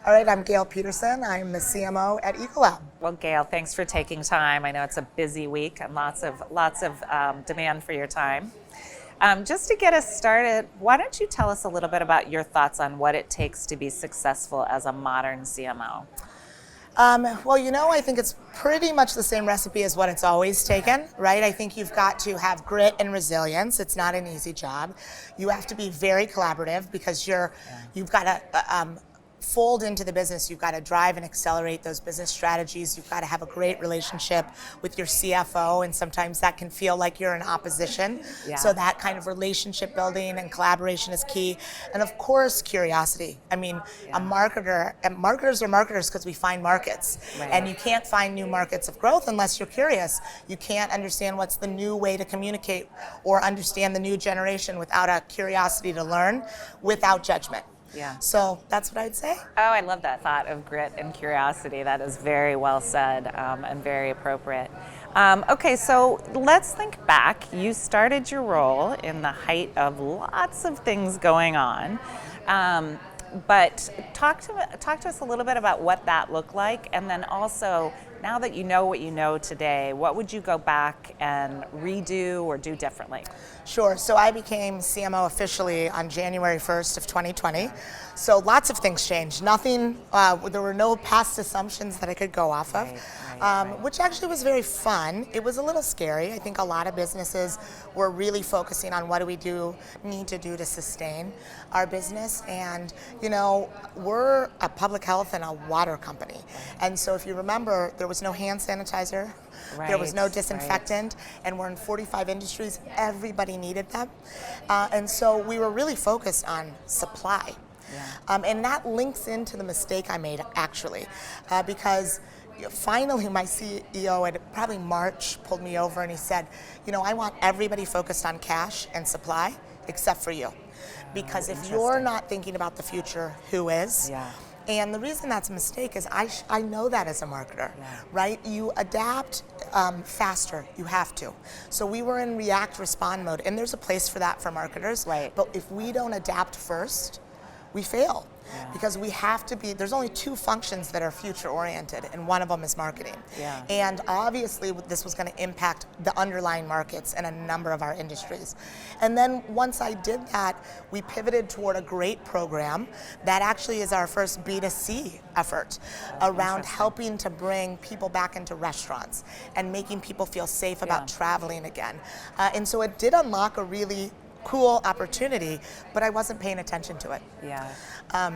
All right, I'm Gail Peterson. I'm the CMO at Ecolab. Well, Gail, thanks for taking time. I know it's a busy week and lots of demand for your time. Just to get us started, why don't you tell us a little bit about your thoughts on what it takes to be successful as a modern CMO? I think it's pretty much the same recipe as what it's always taken, right? I think you've got to have grit and resilience. It's not an easy job. You have to be very collaborative because you've got to fold into the business. You've got to drive and accelerate those business strategies. You've got to have a great relationship with your CFO, and sometimes that can feel like you're in opposition. Yeah. So that kind of relationship building and collaboration is key. And of course, curiosity. I mean, marketers are marketers because we find markets. Right. And you can't find new markets of growth unless you're curious. You can't understand what's the new way to communicate or understand the new generation without a curiosity to learn, without judgment. Yeah. So that's what I'd say. Oh, I love that thought of grit and curiosity. That is very well said and very appropriate. Okay, so let's think back. You started your role in the height of lots of things going on. But talk to us a little bit about what that looked like, and then also, now that you know what you know today, what would you go back and redo or do differently? Sure. So I became CMO officially on January 1st of 2020. So lots of things changed. Nothing, there were no past assumptions that I could go off of, Right. which actually was very fun. It was a little scary. I think a lot of businesses were really focusing on what do we need to do to sustain our business. And, we're a public health and a water company. And so if you remember, there was no hand sanitizer. There was no disinfectant, and we're in 45 industries. Everybody needed them. And so we were really focused on supply. Yeah. And that links into the mistake I made, actually, because finally my CEO at probably March pulled me over and he said, I want everybody focused on cash and supply except for you. Because if you're not thinking about the future, who is? Yeah. And the reason that's a mistake is I know that as a marketer, right? You adapt faster, you have to. So we were in react, respond mode, and there's a place for that for marketers. Right. But if we don't adapt first, we fail. Yeah. Because we have to be, there's only two functions that are future oriented, and one of them is marketing. Yeah. And obviously this was going to impact the underlying markets in a number of our industries. And then once I did that, we pivoted toward a great program that actually is our first B2C effort around helping to bring people back into restaurants and making people feel safe about traveling again. And so it did unlock a really cool opportunity, but I wasn't paying attention to it. Yeah.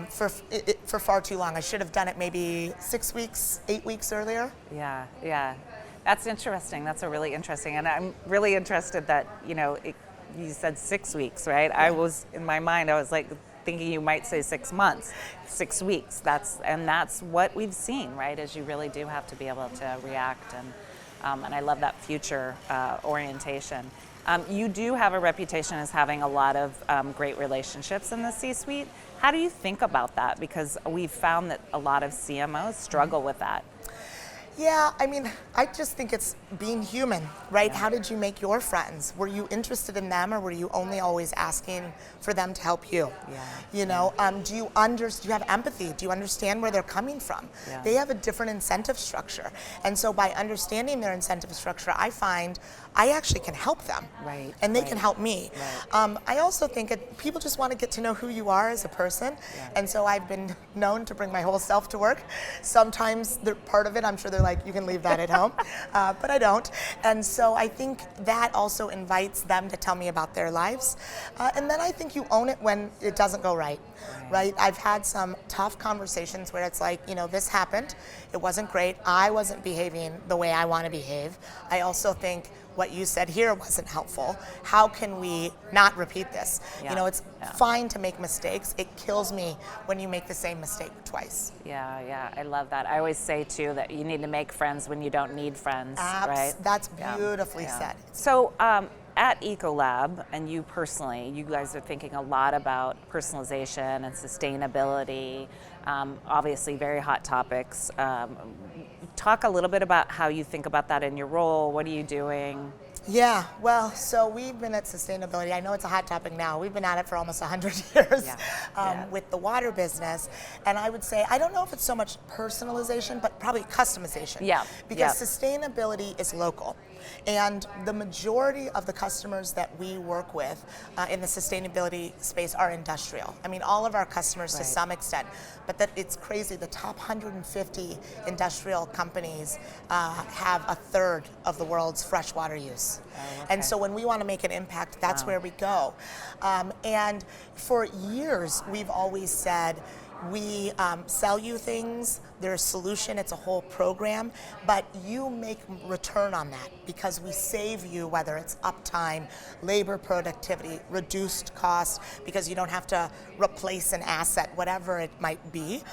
For far too long. I should have done it maybe 6 weeks, 8 weeks earlier. Yeah. That's interesting. That's a really interesting, and I'm really interested that you said 6 weeks, right? Yeah. I was in my mind. I was like thinking you might say 6 months, 6 weeks. That's what we've seen, right? Is you really do have to be able to react, and I love that future orientation. You do have a reputation as having a lot of great relationships in the C-suite. How do you think about that? Because we've found that a lot of CMOs struggle with that. Yeah, I just think it's being human, right? Yeah. How did you make your friends? Were you interested in them, or were you only always asking for them to help you? Yeah. Do you have empathy? Do you understand where they're coming from? Yeah. They have a different incentive structure. And so by understanding their incentive structure, I find I actually can help them. Right. And they can help me. Right. I also think people just want to get to know who you are as a person. Yeah. And so I've been known to bring my whole self to work. Sometimes they're part of it, I'm sure they're like, you can leave that at home, but I don't. And so I think that also invites them to tell me about their lives. And then I think you own it when it doesn't go right? I've had some tough conversations where it's like, this happened, it wasn't great, I wasn't behaving the way I want to behave. I also think what you said here wasn't helpful. How can we not repeat this? Yeah. It's fine to make mistakes. It kills me when you make the same mistake twice. Yeah, I love that. I always say too that you need to make friends when you don't need friends, right? That's beautifully said. So at Ecolab, and you personally, you guys are thinking a lot about personalization and sustainability, obviously very hot topics. Talk a little bit about how you think about that in your role. What are you doing? Yeah, well, so we've been at sustainability. I know it's a hot topic now. We've been at it for almost 100 years with the water business. And I would say, I don't know if it's so much personalization, but probably customization. Yeah. Because sustainability is local. And the majority of the customers that we work with in the sustainability space are industrial. I mean, all of our customers to some extent, but that it's crazy. The top 150 industrial companies have a third of the world's freshwater use. Oh, okay. And so when we want to make an impact, that's where we go. And for years, we've always said, we sell you things, there's a solution, it's a whole program, but you make return on that because we save you, whether it's uptime, labor productivity, reduced cost, because you don't have to replace an asset, whatever it might be.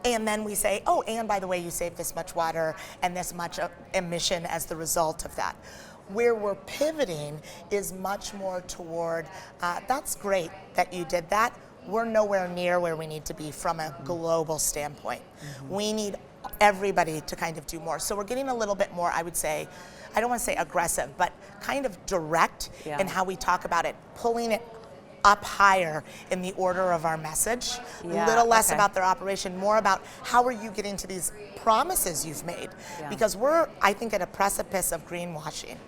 And then we say, oh, and by the way, you save this much water and this much emission as the result of that. Where we're pivoting is much more toward, that's great that you did that. We're nowhere near where we need to be from a global standpoint. We need everybody to kind of do more. So we're getting a little bit more, I would say, I don't want to say aggressive, but kind of direct in how we talk about it, pulling it up higher in the order of our message, a little less about their operation, more about how are you getting to these promises you've made. Because we're, I think, at a precipice of greenwashing.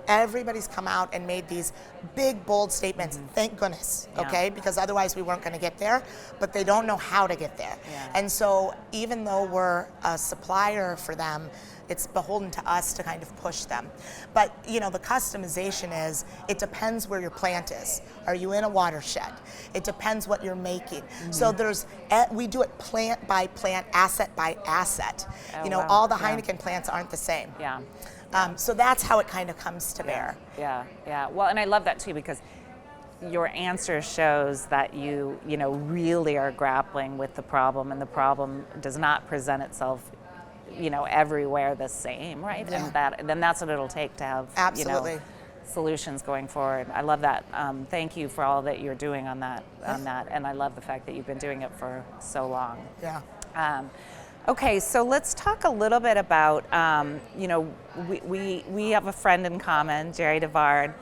Everybody's come out and made these big, bold statements, thank goodness, okay? Because otherwise we weren't gonna get there, but they don't know how to get there. And so even though we're a supplier for them, it's beholden to us to kind of push them. But you know, the customization is, it depends where your plant is. Are you in a watershed? It depends what you're making. So we do it plant by plant, asset by asset. Oh, you know, all the Heineken plants aren't the same. So that's how it kind of comes to bear. Yeah. Well, and I love that too, because your answer shows that you really are grappling with the problem, and the problem does not present itself everywhere the same, right? And then that's what it'll take to have solutions going forward. I love that. Thank you for all that you're doing on that. And I love the fact that you've been doing it for so long. Okay, so let's talk a little bit about, we have a friend in common, Jerry DeVard,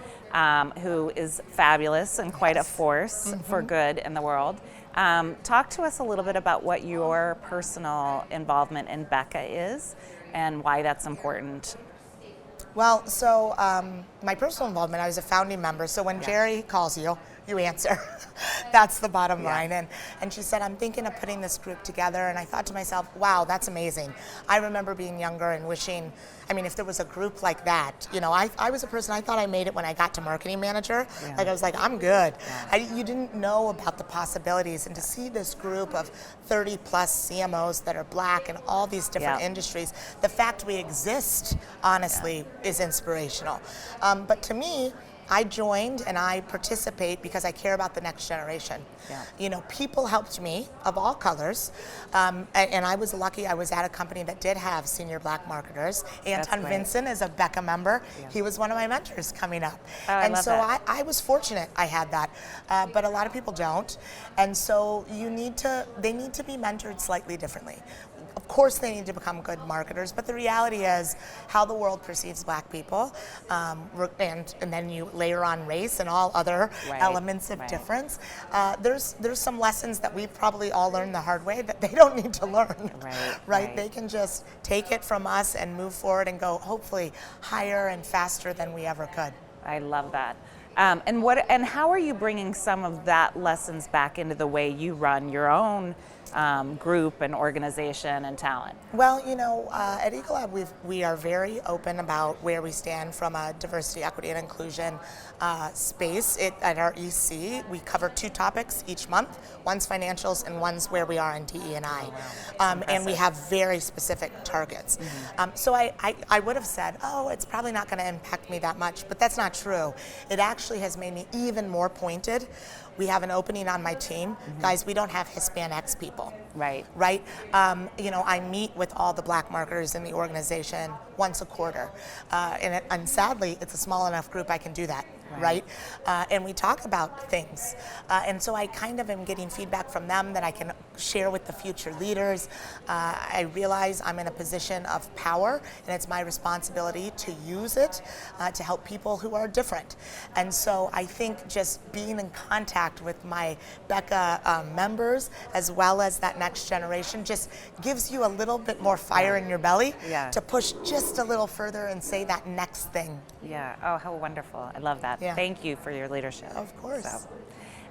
who is fabulous and quite a force for good in the world. Talk to us a little bit about what your personal involvement in Becca is and why that's important. Well, so my personal involvement, I was a founding member, so when Jerry calls you, you answer. That's the bottom line. And she said, I'm thinking of putting this group together, and I thought to myself, wow, that's amazing. I remember being younger and wishing, I mean, if there was a group like that, I was a person, I thought I made it when I got to marketing manager. Like I was like, I'm good. You didn't know about the possibilities, and to see this group of 30 plus CMOs that are Black in all these different industries, the fact we exist, honestly, is inspirational. But to me, I joined and I participate because I care about the next generation. People helped me of all colors, and I was lucky. I was at a company that did have senior Black marketers. Anton Vincent is a Becca member. He was one of my mentors coming up. And so I was fortunate I had that, but a lot of people don't. And so they need to be mentored slightly differently. Of course they need to become good marketers, but the reality is how the world perceives Black people, and then you layer on race and all other elements of difference. There's some lessons that we've probably all learned the hard way that they don't need to learn, right? They can just take it from us and move forward and go hopefully higher and faster than we ever could. I love that. And how are you bringing some of that lessons back into the way you run your own group and organization and talent? Well, at Ecolab, we are very open about where we stand from a diversity, equity, and inclusion space. At our EC, we cover 2 topics each month. One's financials and one's where we are in DE&I. And we have very specific targets. So I would have said, oh, it's probably not going to impact me that much, but that's not true. It actually has made me even more pointed. We have an opening on my team. Guys, we don't have Hispanics people. Right? I meet with all the Black marketers in the organization once a quarter. And sadly, it's a small enough group I can do that. right? And we talk about things. And so I kind of am getting feedback from them that I can share with the future leaders. I realize I'm in a position of power, and it's my responsibility to use it to help people who are different. And so I think just being in contact with my Becca members, as well as that next generation, just gives you a little bit more fire in your belly to push just a little further and say that next thing. Yeah. Oh, how wonderful. I love that. Yeah. Thank you for your leadership. Of course.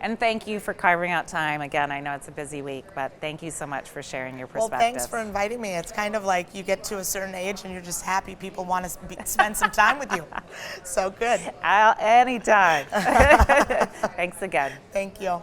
And thank you for carving out time. Again, I know it's a busy week, but thank you so much for sharing your Well, perspective. thanks for inviting me. It's kind of like you get to a certain age and you're just happy people want to spend some time with you. So good. Anytime. Thanks again. Thank you.